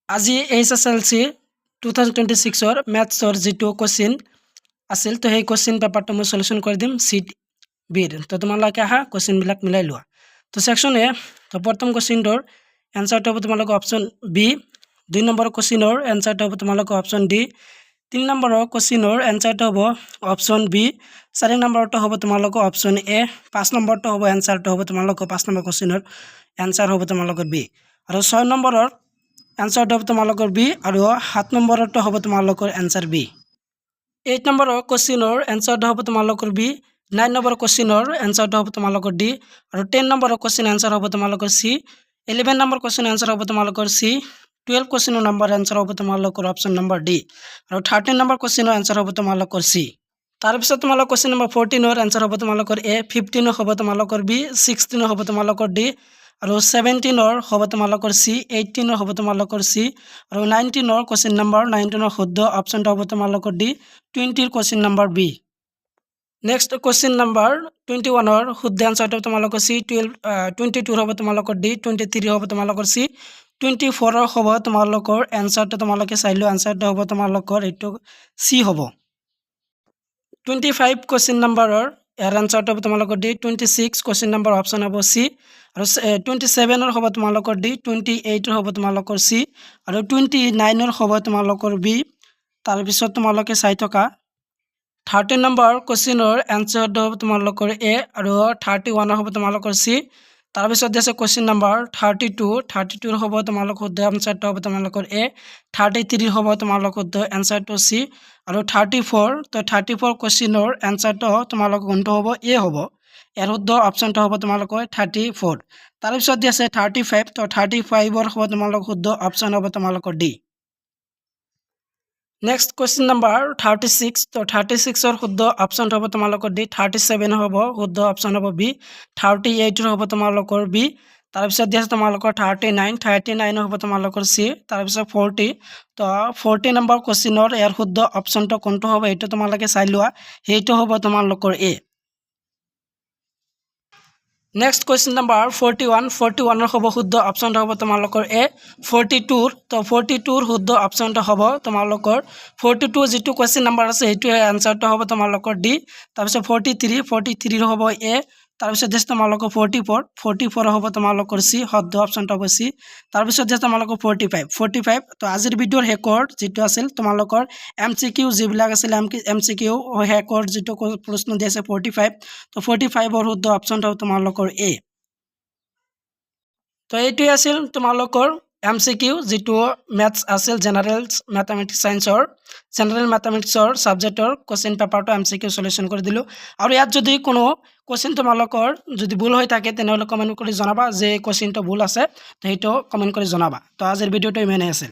আজি HSLC 2026 মেথছৰ যেটো question আছিল তো সেই কোশ্চেন পেপাৰটো মই সলিউশন কৰি দিম সিট বিৰ তো তোমালোকে আহা কোশ্চেন বিলাক মিলাই লোৱা তো সেকশন এ তো প্ৰথম কোশ্চেনটোৰ এনসাৰটো হ'ব তোমালোকৰ অপশন বি 2 নম্বৰ কোশ্চেনৰ এনসাৰটো হ'ব তোমালোকৰ অপশন ডি 3 নম্বৰৰ কোশ্চেনৰ এনসাৰটো হ'ব অপশন বি 4 নম্বৰটো হ'ব তোমালোকৰ অপশন এ 5 নম্বৰটো হ'ব এনসাৰটো হ'ব তোমালোকৰ 5 নম্বৰ কোশ্চেনৰ এনসাৰ হ'ব তোমালোকৰ বি আৰু 6 নম্বৰৰ এনসাৰটো হ'ব তোমালোকৰ বি আৰু 7 নম্বৰটো হ'ব তোমালোকৰ এনসাৰ বি 8 নম্বৰৰ কোশ্চেনৰ এনসাৰটো হ'ব তোমালোকৰ বি 9 নম্বৰ কোশ্চেনৰ এনসাৰটো হ'ব তোমালোকৰ ডি আৰু 10 নম্বৰৰ কোশ্চেন এনসাৰ হ'ব তোমালোকৰ সি 11 নম্বৰ কোশ্চেন এনসাৰ হ'ব তোমালোকৰ সি 12 কোশ্চেনৰ নম্বৰ এনসাৰ হ'ব তোমালোকৰ অপশন নম্বৰ ডি আৰু 13 নম্বৰ কোশ্চেনৰ এনসাৰ হ'ব তোমালোকৰ সি তাৰ পিছত তোমালোকৰ কোশ্চেন নম্বৰ 14 ৰ এনসাৰ হ'ব তোমালোকৰ এ 15 হ'ব তোমালোকৰ বি 16 হ'ব তোমালোকৰ ডি আৰু 17 ৰ হ'ব তোমালোকৰ সি 18 ৰ হ'ব তোমালোকৰ সি আৰু 19 ৰ কোশ্চেন নম্বৰ 19 ৰ শুদ্ধ অপশনটো হ'ব তোমালোকৰ ডি 20 ৰ question number B next question number 21 ৰ শুদ্ধ এনসাৰটো তোমালোকৰ সি 22 ৰ হ'ব তোমালোকৰ ডি 23 হ'ব তোমালোকৰ সি 24 ৰ হ'ব তোমালোকৰ এনসাৰটো তোমালোকে চাইলো এনসাৰটো হ'ব তোমালোকৰ এটো সি হ'ব 25 কোশ্চেন নম্বৰৰ ইয়াৰ এনসাৰটো হ'ব তোমালোকৰ ডি 26 কোশ্চেন নম্বৰ অপশন হ'ব সি আৰু 27 ৰ হ'ব তোমালোকৰ ডি 28 ৰ হ'ব তোমালোকৰ সি আৰু 29 ৰ হ'ব তোমালোকৰ বি তাৰ পিছত তোমালোকে চাই থকা 30 নম্বৰ কোশ্চেনৰ এনসাৰটো হ'ব তোমালোকৰ এ আৰু 31 ৰ হ'ব তোমালোকৰ সি তাৰ পিছত আছে কোশ্চেন নম্বৰ 32 ৰ হ'ব তোমালোকৰ শুদ্ধ এনসাৰটো হ'ব তোমালোকৰ এ 33 হ'ব তোমালোকৰ শুদ্ধ এনসাৰটো সি আৰু 34 তো 34 কোশ্চেনৰ এনসাৰটো তোমালোকৰ কোনটো হ'ব এ হ'ব এৰ শুদ্ধ অপশনটো হ'ব তোমালোকৰ 34 তাৰ পিছত আছে 35 তো 35 ৰ হ'ব তোমালোকৰ শুদ্ধ অপশন হ'ব তোমালোকৰ ডি নেক্সট কোশ্চেন নম্বৰ 36 তো 36 ৰ শুদ্ধ অপশন হ'ব তোমালোকৰ ডি 37 হ'ব শুদ্ধ অপশন হ'ব বি 38 ৰ হ'ব তোমালোকৰ বি তাৰ পিছত আছে তোমালোকৰ 39 হ'ব তোমালোকৰ সি তাৰ পিছত 40 তো 40 নম্বৰ কোশ্চেনৰ ইয়াৰ শুদ্ধ অপশনটো কোনটো হ'ব এইটো তোমালোকে চাই লোৱা সেইটো হ'ব তোমালোকৰ এ নেক্সট কোশ্চেন নম্বৰ 41 ৰ হ'ব শুদ্ধ অপশনটো হ'ব তোমালোকৰ এ 42 তো 42 ৰ শুদ্ধ অপশনটো হ'ব তোমালোকৰ 42 যেটো কোশ্চেন নম্বৰ আছে এইটো এনসাৰটো হ'ব তোমালোকৰ ডি তাৰ পিছত 43 ৰ হ'ব এ তাৰ পিছত আছে তোমালোকৰ 44 হ'ব তোমালোকৰ সি শুদ্ধ অপশনটো হ'ব সি তাৰ পিছত আছে তোমালোকৰ 45 তো আজিৰ ভিডিঅ'ৰ শেষৰ যেটো আছিল তোমালোকৰ এমসিকিউ যিবিলাক আছিল এমসিকিউ শেষৰ যেটো প্ৰশ্ন দি আছে 45 তো 45 ৰ শুদ্ধ অপশনটো তোমালোকৰ এ তো এইটোই আছিল তোমালোকৰ এমসিকিউ যেটো ম্যাথছ আছিল জেনাৰেল ম্যাথমেটিক্স সায়েন্সৰ জেনাৰেল ম্যাথমেটিক্সৰ সাবজেক্টৰ কোশ্চেন পেপাৰটো এমসিকিউ সলিউশন কৰি দিলো আৰু ইয়াত যদি কোনো কোশ্চেন তোমালোকৰ যদি ভুল হৈ থাকে তেনেহলে কমেন্ট কৰি জনাবা যে কোশ্চেনটো ভুল আছে তো সেইটো কমেন্ট কৰি জনাবা তো আজিৰ ভিডিঅ'টো ইমানেই আছিল